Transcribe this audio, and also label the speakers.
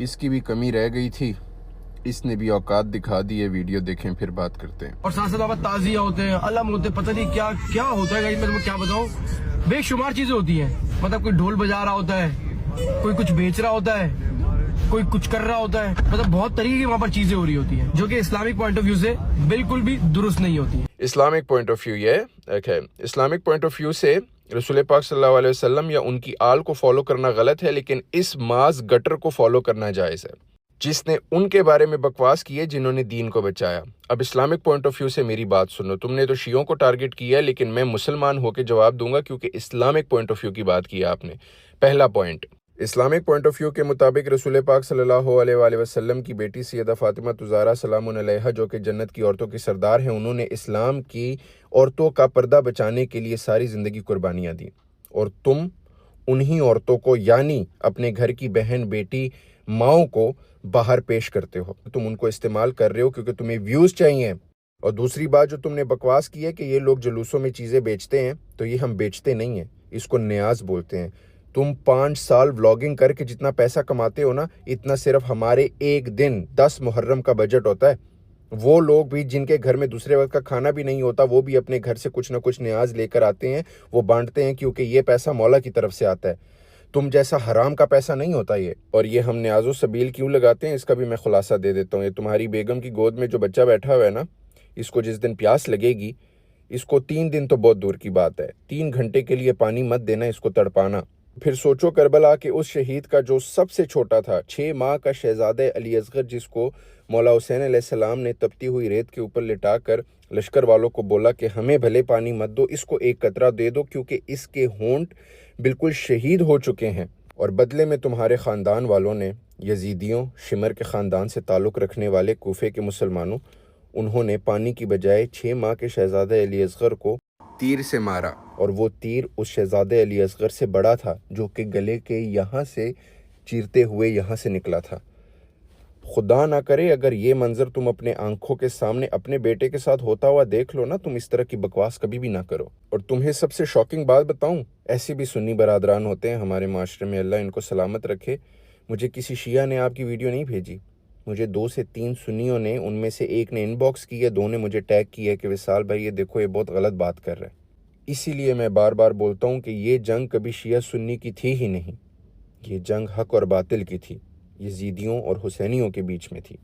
Speaker 1: اس کی بھی کمی رہ گئی تھی، اس نے بھی اوقات دکھا دی ہے۔ ویڈیو دیکھیں پھر بات کرتے ہیں۔
Speaker 2: اور ساتھ ساتھ تعزیہ ہوتے ہیں، علم ہوتے ہیں، پتہ نہیں کیا کیا ہوتا ہے، میں تمہیں کیا بتاؤں، بے شمار چیزیں ہوتی ہیں۔ مطلب کوئی ڈھول بجا رہا ہوتا ہے، کوئی کچھ بیچ رہا ہوتا ہے، کوئی کچھ کر رہا ہوتا ہے، مطلب بہت طریقے کی وہاں پر چیزیں ہو رہی ہوتی ہیں جو کہ اسلامک پوائنٹ آف ویو سے بالکل بھی درست نہیں ہوتی ہیں۔
Speaker 1: اسلامک پوائنٹ آف ویو یہ اسلامک پوائنٹ آف ویو سے رسول پاک صلی اللہ علیہ وسلم یا ان کی آل کو فالو کرنا غلط ہے، لیکن اس ماز گٹر کو فالو کرنا جائز ہے جس نے ان کے بارے میں بکواس کی ہے جنہوں نے دین کو بچایا۔ اب اسلامک پوائنٹ آف ویو سے میری بات سنو، تم نے تو شیعوں کو ٹارگٹ کیا ہے، لیکن میں مسلمان ہو کے جواب دوں گا کیونکہ اسلامک پوائنٹ آف ویو کی بات کی ہے آپ نے۔ پہلا point, Islamic point of view کے مطابق رسول پاک صلی اللہ علیہ وآلہ وسلم کی بیٹی سیدہ فاطمہ الزہرا سلام علیہا جو کہ جنت کی عورتوں کی سردار ہیں، انہوں نے اسلام کی عورتوں کا پردہ بچانے کے لیے ساری زندگی قربانیاں دیں، اور تم انہی عورتوں کو یعنی اپنے گھر کی بہن، بیٹی، ماؤں کو باہر پیش کرتے ہو۔ تم ان کو استعمال کر رہے ہو کیونکہ تمہیں ویوز چاہیے۔ اور دوسری بات جو تم نے بکواس کی ہے کہ یہ لوگ جلوسوں میں چیزیں بیچتے ہیں، تو یہ ہم بیچتے نہیں ہیں، اس کو نیاز بولتے ہیں۔ تم 5 سال ولاگنگ کر کے جتنا پیسہ کماتے ہو نا، اتنا صرف ہمارے ایک دن 10 محرم کا بجٹ ہوتا ہے۔ وہ لوگ بھی جن کے گھر میں دوسرے وقت کا کھانا بھی نہیں ہوتا، وہ بھی اپنے گھر سے کچھ نہ کچھ نیاز لے کر آتے ہیں، وہ بانٹتے ہیں کیونکہ یہ پیسہ مولا کی طرف سے آتا ہے۔ تم جیسا حرام کا پیسہ نہیں ہوتا یہ۔ اور یہ ہم نیاز و سبیل کیوں لگاتے ہیں، اس کا بھی میں خلاصہ دے دیتا ہوں۔ یہ تمہاری بیگم کی گود میں جو بچہ بیٹھا ہوا ہے نا، اس کو جس دن پیاس لگے گی، اس کو 3 دن تو بہت دور کی بات ہے، 3 گھنٹے کے لیے پانی مت دینا، اس کو تڑپانا۔ پھر سوچو کربلا کے اس شہید کا جو سب سے چھوٹا تھا، 6 ماہ کا شہزادہ علی اصغر، جس کو مولا حسین علیہ السلام نے تپتی ہوئی ریت کے اوپر لٹا کر لشکر والوں کو بولا کہ ہمیں بھلے پانی مت دو، اس کو ایک قطرہ دے دو کیونکہ اس کے ہونٹ بالکل شہید ہو چکے ہیں۔ اور بدلے میں تمہارے خاندان والوں نے، یزیدیوں، شمر کے خاندان سے تعلق رکھنے والے کوفے کے مسلمانوں، انہوں نے پانی کی بجائے 6 ماہ کے شہزادہ علی اصغر کو تیر سے مارا، اور وہ تیر اس شہزادہ علی اصغر سے بڑا تھا جو کہ گلے کے یہاں سے چیرتے ہوئے یہاں سے نکلا تھا۔ خدا نہ کرے اگر یہ منظر تم اپنے آنکھوں کے سامنے اپنے بیٹے کے ساتھ ہوتا ہوا دیکھ لو نا، تم اس طرح کی بکواس کبھی بھی نہ کرو۔ اور تمہیں سب سے شاکنگ بات بتاؤں، ایسے بھی سنی برادران ہوتے ہیں ہمارے معاشرے میں، اللہ ان کو سلامت رکھے۔ مجھے کسی شیعہ نے آپ کی ویڈیو نہیں بھیجی، مجھے 2 سے 3 سنیوں نے، ان میں سے ایک نے ان باکس کی ہے، 2 نے مجھے ٹیگ کیا ہے کہ وصال بھائی یہ دیکھو یہ بہت غلط بات کر رہا ہے۔ اسی لیے میں بار بار بولتا ہوں کہ یہ جنگ کبھی شیعہ سنی کی تھی ہی نہیں، یہ جنگ حق اور باطل کی تھی، یزیدیوں اور حسینیوں کے بیچ میں تھی۔